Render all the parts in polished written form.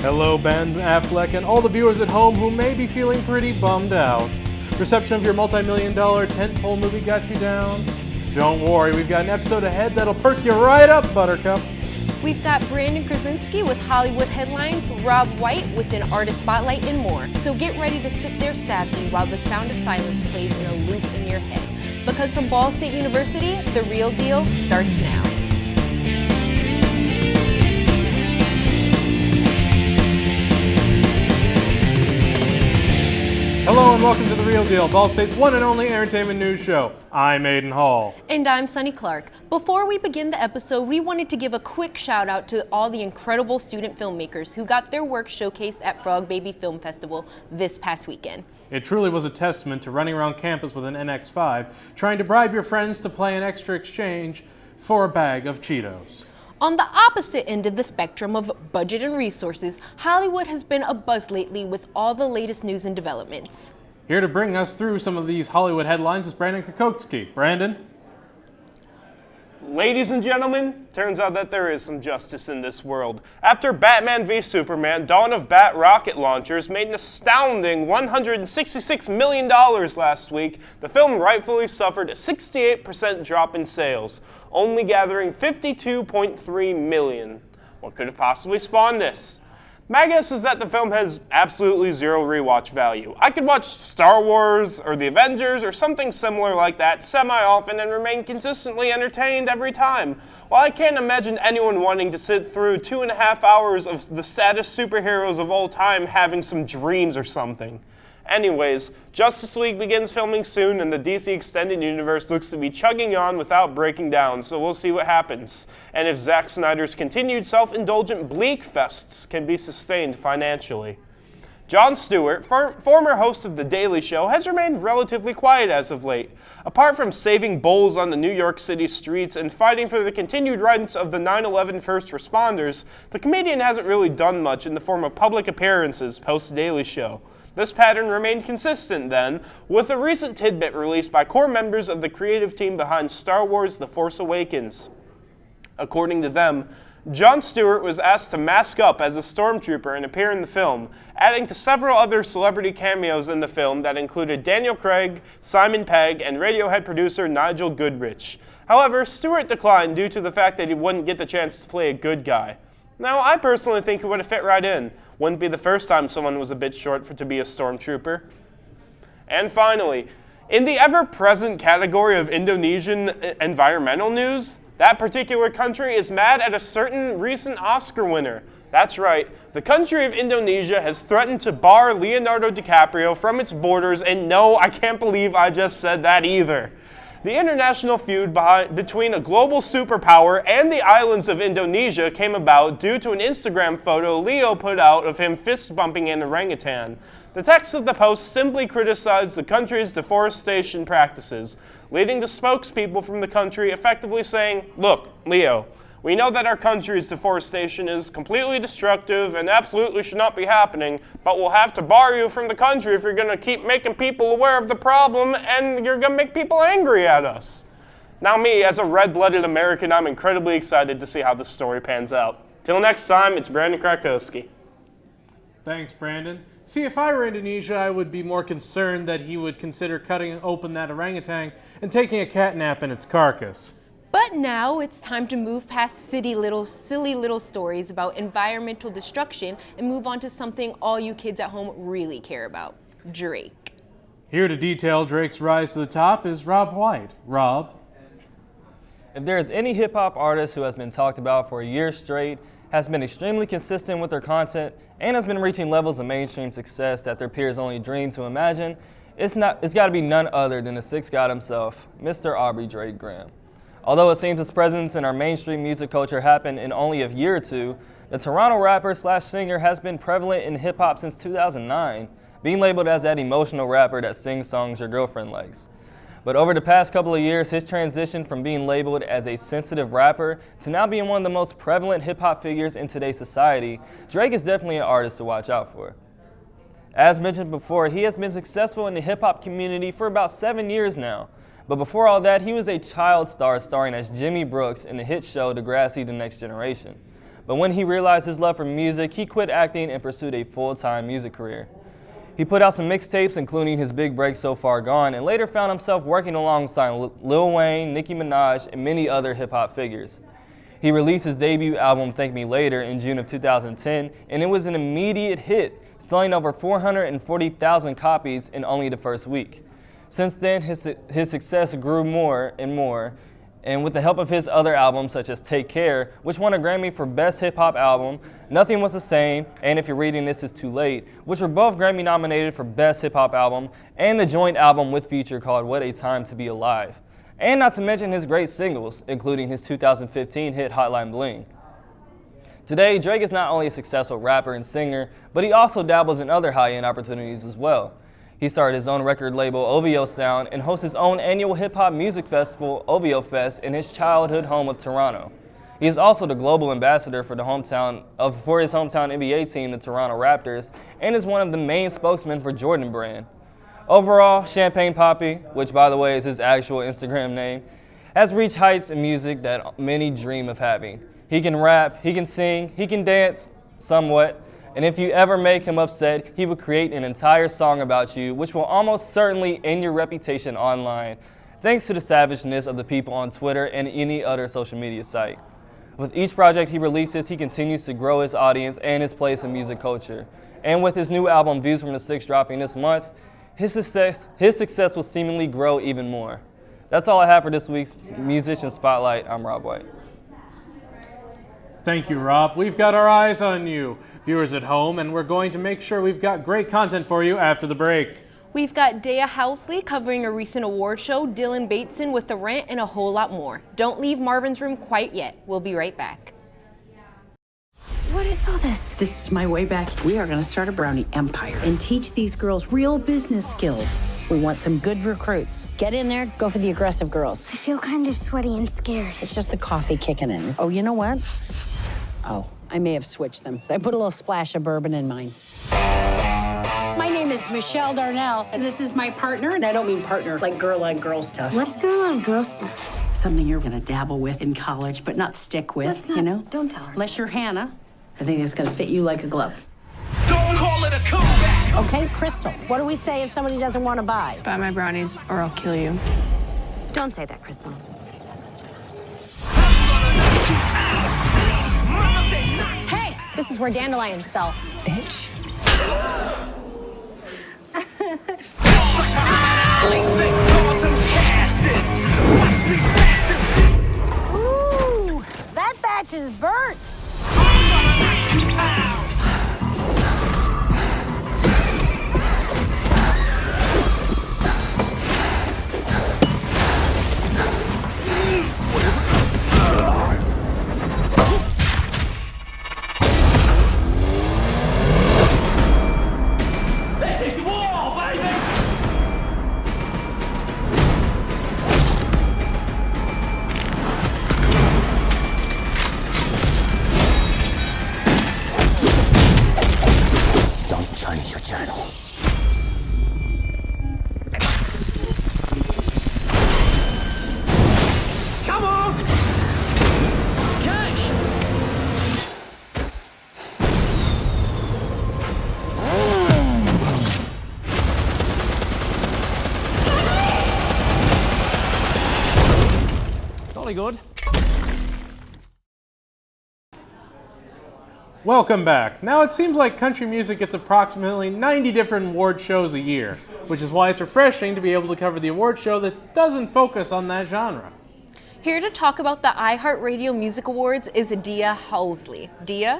Hello, Ben Affleck, and all the viewers at home who may be feeling pretty bummed out. Reception of your multi-million-dollar tentpole movie got you down? Don't worry, we've got an episode ahead that'll perk you right up, Buttercup. We've got Brandon Krasinski with Hollywood headlines, Rob White with an artist spotlight, and more. So get ready to sit there sadly while the sound of silence plays in a loop in your head. Because from Ball State University, the real deal starts now. Hello and welcome to The Real Deal, Ball State's one and only entertainment news show. I'm Aiden Hall. And I'm Sunny Clark. Before we begin the episode, we wanted to give a quick shout out to all the incredible student filmmakers who got their work showcased at Frog Baby Film Festival this past weekend. It truly was a testament to running around campus with an NX5, trying to bribe your friends to play an extra exchange for a bag of Cheetos. On the opposite end of the spectrum of budget and resources, Hollywood has been abuzz lately with all the latest news and developments. Here to bring us through some of these Hollywood headlines is Brandon Krasinski. Brandon? Ladies and gentlemen, turns out that there is some justice in this world. After Batman v Superman, Dawn of Bat rocket launchers made an astounding $166 million last week, the film rightfully suffered a 68% drop in sales, only gathering $52.3 million. What could have possibly spawned this? My guess is that the film has absolutely zero rewatch value. I could watch Star Wars or The Avengers or something similar like that semi-often and remain consistently entertained every time. While I can't imagine anyone wanting to sit through 2.5 hours of the saddest superheroes of all time having some dreams or something. Anyways, Justice League begins filming soon and the DC Extended Universe looks to be chugging on without breaking down, so we'll see what happens. And if Zack Snyder's continued self-indulgent bleak fests can be sustained financially. Jon Stewart, former host of The Daily Show, has remained relatively quiet as of late. Apart from saving bowls on the New York City streets and fighting for the continued rights of the 9/11 first responders, the comedian hasn't really done much in the form of public appearances post-Daily Show. This pattern remained consistent then, with a recent tidbit released by core members of the creative team behind Star Wars The Force Awakens. According to them, Jon Stewart was asked to mask up as a stormtrooper and appear in the film, adding to several other celebrity cameos in the film that included Daniel Craig, Simon Pegg, and Radiohead producer Nigel Goodrich. However, Stewart declined due to the fact that he wouldn't get the chance to play a good guy. Now, I personally think he would have fit right in. Wouldn't be the first time someone was a bit short to be a stormtrooper. And finally, in the ever-present category of Indonesian environmental news, that particular country is mad at a certain recent Oscar winner. That's right, the country of Indonesia has threatened to bar Leonardo DiCaprio from its borders, and no, I can't believe I just said that either. The international feud between a global superpower and the islands of Indonesia came about due to an Instagram photo Leo put out of him fist-bumping an orangutan. The text of the post simply criticized the country's deforestation practices, leading to spokespeople from the country effectively saying, "Look, Leo, we know that our country's deforestation is completely destructive and absolutely should not be happening, but we'll have to bar you from the country if you're going to keep making people aware of the problem and you're going to make people angry at us." Now me, as a red-blooded American, I'm incredibly excited to see how this story pans out. Till next time, it's Brandon Krasinski. Thanks, Brandon. See, if I were Indonesia, I would be more concerned that he would consider cutting open that orangutan and taking a cat nap in its carcass. But now it's time to move past silly little stories about environmental destruction and move on to something all you kids at home really care about, Drake. Here to detail Drake's rise to the top is Rob White. Rob? If there is any hip-hop artist who has been talked about for a year straight, has been extremely consistent with their content, and has been reaching levels of mainstream success that their peers only dream to imagine, it's got to be none other than the Sixth God himself, Mr. Aubrey Drake Graham. Although it seems his presence in our mainstream music culture happened in only a year or two, the Toronto rapper/singer has been prevalent in hip-hop since 2009, being labeled as that emotional rapper that sings songs your girlfriend likes. But over the past couple of years, his transition from being labeled as a sensitive rapper to now being one of the most prevalent hip-hop figures in today's society, Drake is definitely an artist to watch out for. As mentioned before, he has been successful in the hip-hop community for about 7 years now. But before all that, he was a child star starring as Jimmy Brooks in the hit show Degrassi: The Next Generation. but when he realized his love for music, he quit acting and pursued a full-time music career. He put out some mixtapes, including his big break So Far Gone, and later found himself working alongside Lil Wayne, Nicki Minaj, and many other hip-hop figures. He released his debut album, Thank Me Later, in June of 2010, and it was an immediate hit, selling over 440,000 copies in only the first week. Since then, his success grew more and more, and with the help of his other albums, such as Take Care, which won a Grammy for Best Hip Hop Album, Nothing Was the Same, and If You're Reading This Is Too Late, which were both Grammy nominated for Best Hip Hop Album, and the joint album with Future called What a Time to Be Alive. And not to mention his great singles, including his 2015 hit Hotline Bling. Today, Drake is not only a successful rapper and singer, but he also dabbles in other high-end opportunities as well. He started his own record label, OVO Sound, and hosts his own annual hip-hop music festival, OVO Fest, in his childhood home of Toronto. He is also the global ambassador for his hometown NBA team, the Toronto Raptors, and is one of the main spokesmen for Jordan Brand. Overall, Champagne Papi, which by the way is his actual Instagram name, has reached heights in music that many dream of having. He can rap, he can sing, he can dance somewhat, and if you ever make him upset, he will create an entire song about you, which will almost certainly end your reputation online, thanks to the savageness of the people on Twitter and any other social media site. With each project he releases, he continues to grow his audience and his place in music culture. And with his new album, Views from the Six, dropping this month, his success will seemingly grow even more. That's all I have for this week's Musician Spotlight. I'm Rob White. Thank you, Rob. We've got our eyes on you, viewers at home, and we're going to make sure we've got great content for you after the break. We've got Dea Housley covering a recent award show, Dylan Bateson with The Rant, and a whole lot more. Don't leave Marvin's room quite yet. We'll be right back. What is all this? This is my way back. We are going to start a Brownie Empire and teach these girls real business skills. We want some good recruits. Get in there, go for the aggressive girls. I feel kind of sweaty and scared. It's just the coffee kicking in. Oh, you know what? Oh, I may have switched them. I put a little splash of bourbon in mine. My name is Michelle Darnell, and this is my partner. And I don't mean partner like girl on girl stuff. What's girl on girl stuff? Something you're gonna dabble with in college, but not stick with, Let's not, you know? don't tell her. Unless you're Hannah. I think it's gonna fit you like a glove. Don't call it a comeback. Okay, Crystal, what do we say if somebody doesn't want to buy? Buy my brownies or I'll kill you. Don't say that, Crystal. Hey, this is where dandelions sell. Bitch. Ooh, that batch is burnt. This is war, baby! Don't change your channel. Come on! Cash! Jolly good. Welcome back. Now, it seems like country music gets approximately 90 different award shows a year, which is why it's refreshing to be able to cover the award show that doesn't focus on that genre. Here to talk about the iHeartRadio Music Awards is Dea Housley. Dea?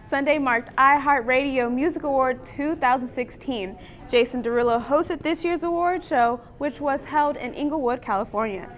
Sunday marked iHeartRadio Music Award 2016. Jason Derulo hosted this year's award show, which was held in Inglewood, California.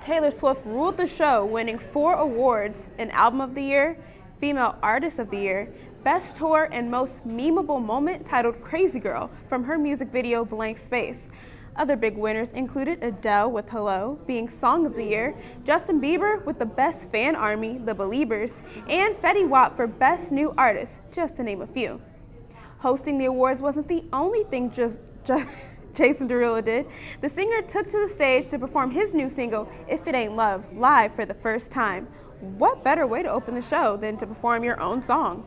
Taylor Swift ruled the show, winning 4 awards in Album of the Year, Female Artist of the Year, Best Tour, and Most Memeable Moment, titled Crazy Girl, from her music video Blank Space. Other big winners included Adele with Hello, being Song of the Year, Justin Bieber with the Best Fan Army, The Beliebers, and Fetty Wap for Best New Artist, just to name a few. Hosting the awards wasn't the only thing Jason Derulo did. The singer took to the stage to perform his new single, If It Ain't Love, live for the first time. what better way to open the show than to perform your own song?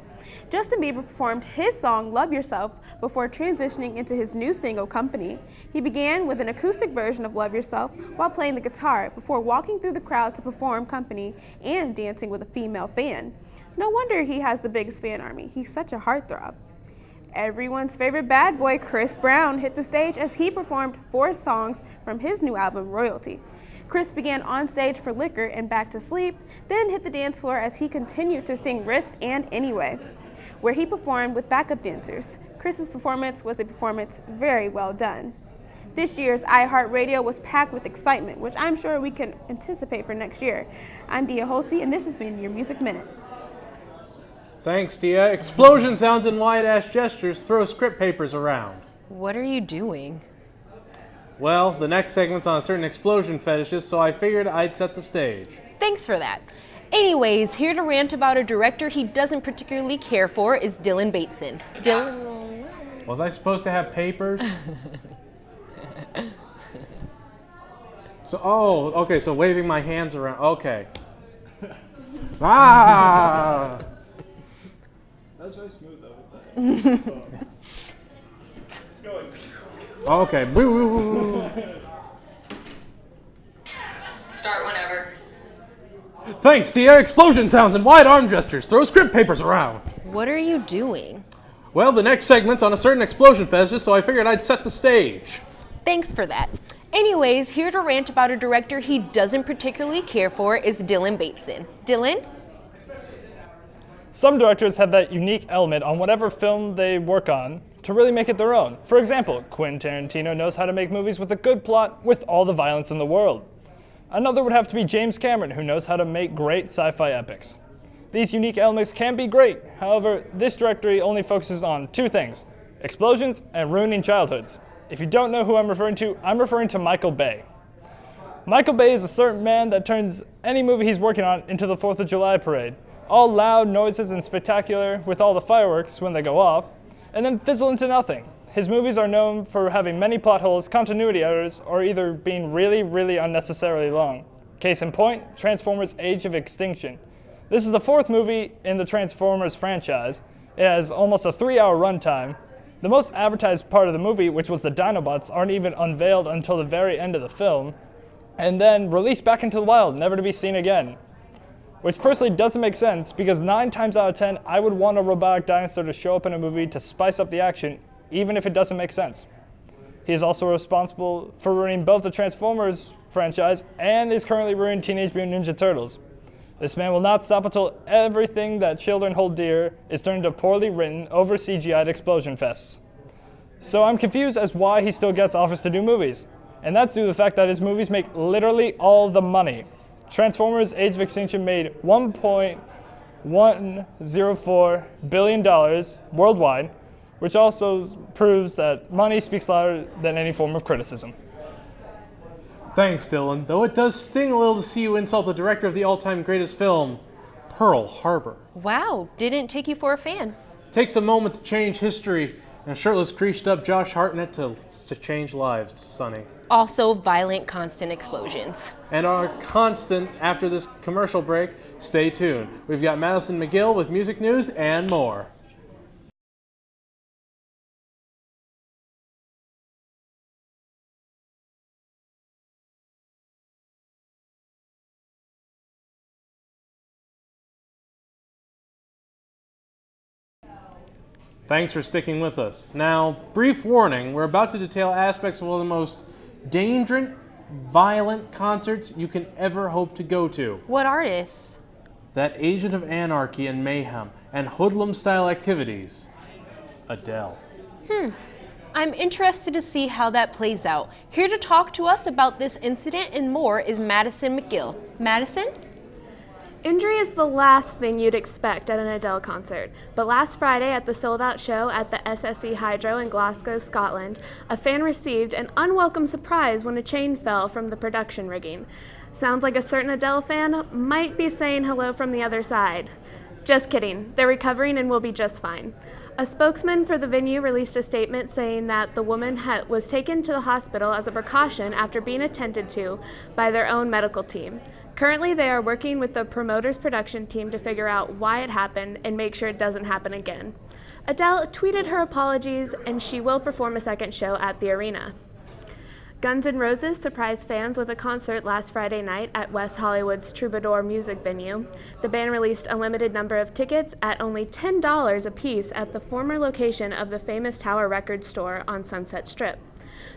Justin Bieber performed his song Love Yourself before transitioning into his new single Company. He began with an acoustic version of Love Yourself while playing the guitar before walking through the crowd to perform Company and dancing with a female fan. No wonder he has the biggest fan army. He's such a heartthrob. Everyone's favorite bad boy, Chris Brown, hit the stage as he performed 4 songs from his new album, Royalty. Chris began on stage for Liquor and Back to Sleep, then hit the dance floor as he continued to sing Risk and Anyway, where he performed with backup dancers. Chris's performance was a performance very well done. This year's iHeartRadio was packed with excitement, which I'm sure we can anticipate for next year. I'm Dia Holsey, and this has been your Music Minute. Thanks, Tia. Explosion sounds and wide-ass gestures throw script papers around. What are you doing? Well, the next segment's on a certain explosion fetishist, so I figured I'd set the stage. Thanks for that. Anyways, here to rant about a director he doesn't particularly care for is Dylan Bateson. Dylan... Was I supposed to have papers? Okay, so waving my hands around. Okay. Ah! That was very smooth though. It's going. Okay. Woo. Start whenever. Thanks, Tia. Explosion sounds and wide arm gestures throw script papers around. What are you doing? Well, the next segment's on a certain explosion fetishist, so I figured I'd set the stage. Thanks for that. Anyways, here to rant about a director he doesn't particularly care for is Dylan Bateson. Dylan? Some directors have that unique element on whatever film they work on to really make it their own. For example, Quentin Tarantino knows how to make movies with a good plot with all the violence in the world. Another would have to be James Cameron, who knows how to make great sci-fi epics. These unique elements can be great, however, this directory only focuses on 2 things: explosions and ruining childhoods. If you don't know who I'm referring to Michael Bay. Michael Bay is a certain man that turns any movie he's working on into the 4th of July parade. All loud noises and spectacular with all the fireworks when they go off, and then fizzle into nothing. His movies are known for having many plot holes, continuity errors, or either being really, really unnecessarily long. Case in point, Transformers: Age of Extinction. This is the 4th movie in the Transformers franchise. It has almost a 3-hour runtime. The most advertised part of the movie, which was the Dinobots, aren't even unveiled until the very end of the film, and then released back into the wild, never to be seen again. Which personally doesn't make sense, because 9 times out of 10, I would want a robotic dinosaur to show up in a movie to spice up the action, even if it doesn't make sense. He is also responsible for ruining both the Transformers franchise and is currently ruining Teenage Mutant Ninja Turtles. This man will not stop until everything that children hold dear is turned into poorly written, over CGI'd explosion fests. So I'm confused as why he still gets offers to do movies. And that's due to the fact that his movies make literally all the money. Transformers: Age of Extinction made $1.104 billion worldwide, which also proves that money speaks louder than any form of criticism. Thanks, Dylan. Though it does sting a little to see you insult the director of the all-time greatest film, Pearl Harbor. Wow, didn't take you for a fan. Takes a moment to change history, and shirtless, creased-up Josh Hartnett to change lives, Sonny. Also, violent, constant explosions. And our constant after this commercial break, stay tuned. We've got Madison McGill with music news and more. Thanks for sticking with us. Now, brief warning, we're about to detail aspects of one of the most dangerous, violent concerts you can ever hope to go to. What artists? That agent of anarchy and mayhem and hoodlum-style activities, Adele. I'm interested to see how that plays out. Here to talk to us about this incident and more is Madison McGill. Madison? Injury is the last thing you'd expect at an Adele concert, but last Friday at the sold-out show at the SSE Hydro in Glasgow, Scotland, a fan received an unwelcome surprise when a chain fell from the production rigging. Sounds like a certain Adele fan might be saying hello from the other side. Just kidding, they're recovering and will be just fine. A spokesman for the venue released a statement saying that the woman was taken to the hospital as a precaution after being attended to by their own medical team. Currently, they are working with the promoter's production team to figure out why it happened and make sure it doesn't happen again. Adele tweeted her apologies, and she will perform a second show at the arena. Guns N' Roses surprised fans with a concert last Friday night at West Hollywood's Troubadour music venue. The band released a limited number of tickets at only $10 a piece at the former location of the famous Tower Records store on Sunset Strip.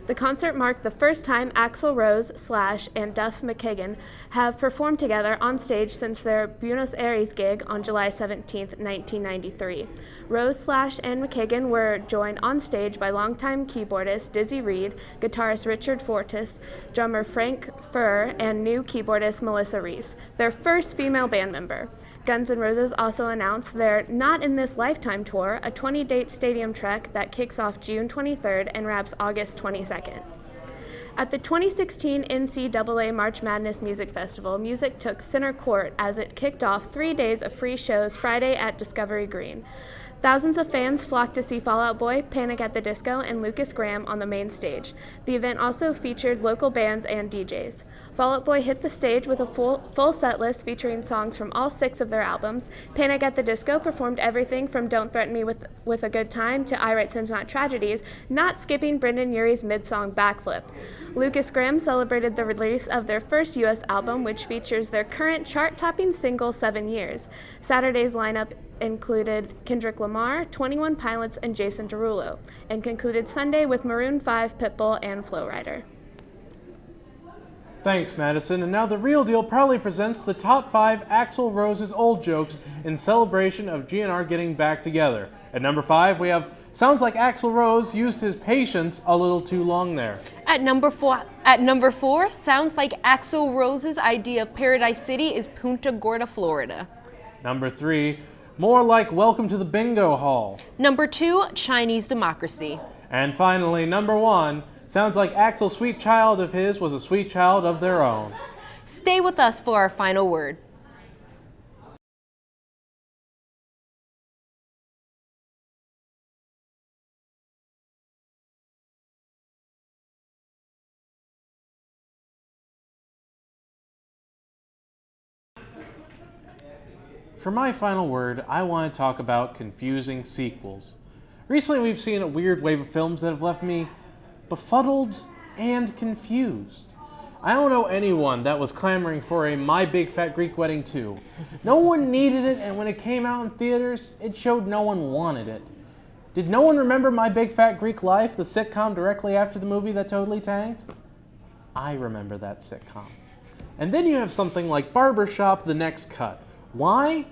The concert marked the first time Axl Rose, Slash, and Duff McKagan have performed together on stage since their Buenos Aires gig on July 17, 1993. Rose, Slash, and McKagan were joined on stage by longtime keyboardist Dizzy Reed, guitarist Richard Fortus, drummer Frank Furr, and new keyboardist Melissa Reese, their first female band member. Guns N' Roses also announced their Not in This Lifetime tour, a 20-date stadium trek that kicks off June 23rd and wraps August 22nd. At the 2016 NCAA March Madness Music Festival, music took center court as it kicked off 3 days of free shows Friday at Discovery Green. Thousands of fans flocked to see Fall Out Boy, Panic at the Disco, and Lucas Graham on the main stage. The event also featured local bands and DJs. Fall Out Boy hit the stage with a full set list featuring songs from all 6 of their albums. Panic at the Disco performed everything from Don't Threaten Me with a Good Time to I Write Sins Not Tragedies, not skipping Brendan Urie's mid-song backflip. Lucas Graham celebrated the release of their first U.S. album, which features their current chart-topping single, 7 Years. Saturday's lineup included Kendrick Lamar, 21 Pilots, and Jason Derulo, and concluded Sunday with Maroon 5, Pitbull, and Flo Rida. Thanks, Madison. And now The Real Deal proudly presents the top 5 Axl Rose's old jokes in celebration of GNR getting back together. At number 5, we have Sounds like Axl Rose used his patience a little too long there. At number four, sounds like Axl Rose's idea of Paradise City is Punta Gorda, Florida. Number 3, more like Welcome to the Bingo Hall. Number 2, Chinese democracy. And finally, number 1, sounds like Axl's sweet child of his was a sweet child of their own. Stay with us for our final word. For my final word, I want to talk about confusing sequels. Recently, we've seen a weird wave of films that have left me befuddled and confused. I don't know anyone that was clamoring for a My Big Fat Greek Wedding 2. No one needed it, and when it came out in theaters, it showed no one wanted it. Did no one remember My Big Fat Greek Life, the sitcom directly after the movie that totally tanked? I remember that sitcom. And then you have something like Barbershop, The Next Cut. Why?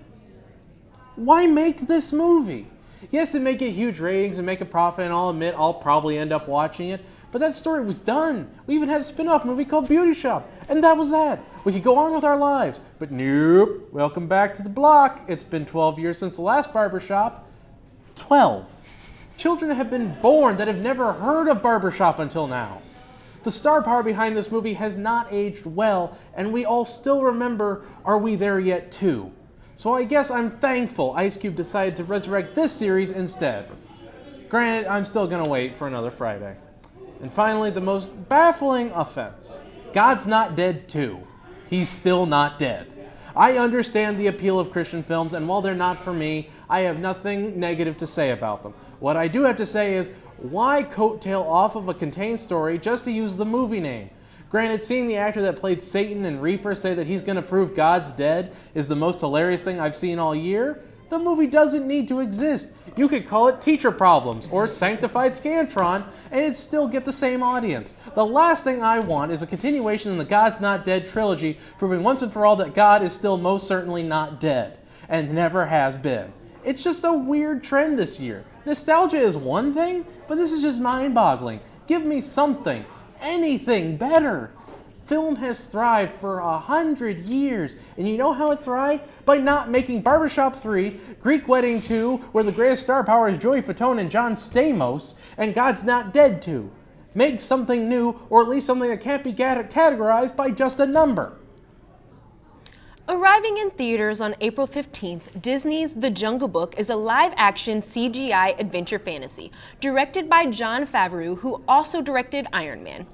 Why make this movie? Yes, it may get huge ratings and make a profit, and I'll admit I'll probably end up watching it, but that story was done. We even had a spin-off movie called Beauty Shop, and that was that. We could go on with our lives, but nope. Welcome back to the block. It's been 12 years since the last Barbershop. 12. Children have been born that have never heard of Barbershop until now. The star power behind this movie has not aged well, and we all still remember Are We There Yet 2? So I guess I'm thankful Ice Cube decided to resurrect this series instead. Granted, I'm still gonna wait for another Friday. And finally, the most baffling offense. God's Not Dead 2. He's still not dead. I understand the appeal of Christian films, and while they're not for me, I have nothing negative to say about them. What I do have to say is, why coattail off of a contained story just to use the movie name? Granted, seeing the actor that played Satan in Reaper say that he's going to prove God's dead is the most hilarious thing I've seen all year. The movie doesn't need to exist. You could call it Teacher Problems or Sanctified Scantron, and it'd still get the same audience. The last thing I want is a continuation in the God's Not Dead trilogy, proving once and for all that God is still most certainly not dead, and never has been. It's just a weird trend this year. Nostalgia is one thing, but this is just mind-boggling. Give me something. Anything better. Film has thrived for 100 years, and you know how it thrived? By not making Barbershop 3, Greek Wedding 2, where the greatest star power is Joey Fatone and John Stamos, and God's Not Dead 2. Make something new, or at least something that can't be categorized by just a number. Arriving in theaters on April 15th, Disney's The Jungle Book is a live-action CGI adventure fantasy, directed by Jon Favreau, who also directed Iron Man.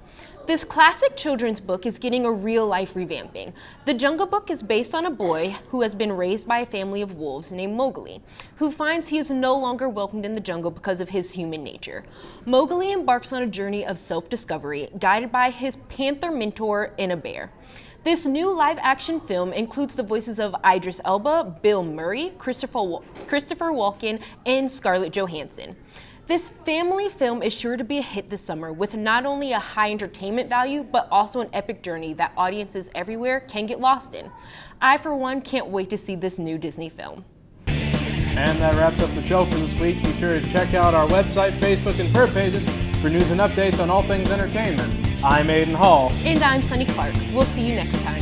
This classic children's book is getting a real-life revamping. The Jungle Book is based on a boy who has been raised by a family of wolves named Mowgli, who finds he is no longer welcomed in the jungle because of his human nature. Mowgli embarks on a journey of self-discovery, guided by his panther mentor and a bear. This new live-action film includes the voices of Idris Elba, Bill Murray, Christopher Walken, and Scarlett Johansson. This family film is sure to be a hit this summer with not only a high entertainment value, but also an epic journey that audiences everywhere can get lost in. I, for one, can't wait to see this new Disney film. And that wraps up the show for this week. Be sure to check out our website, Facebook, and Twitter pages for news and updates on all things entertainment. I'm Aiden Hall. And I'm Sunny Clark. We'll see you next time.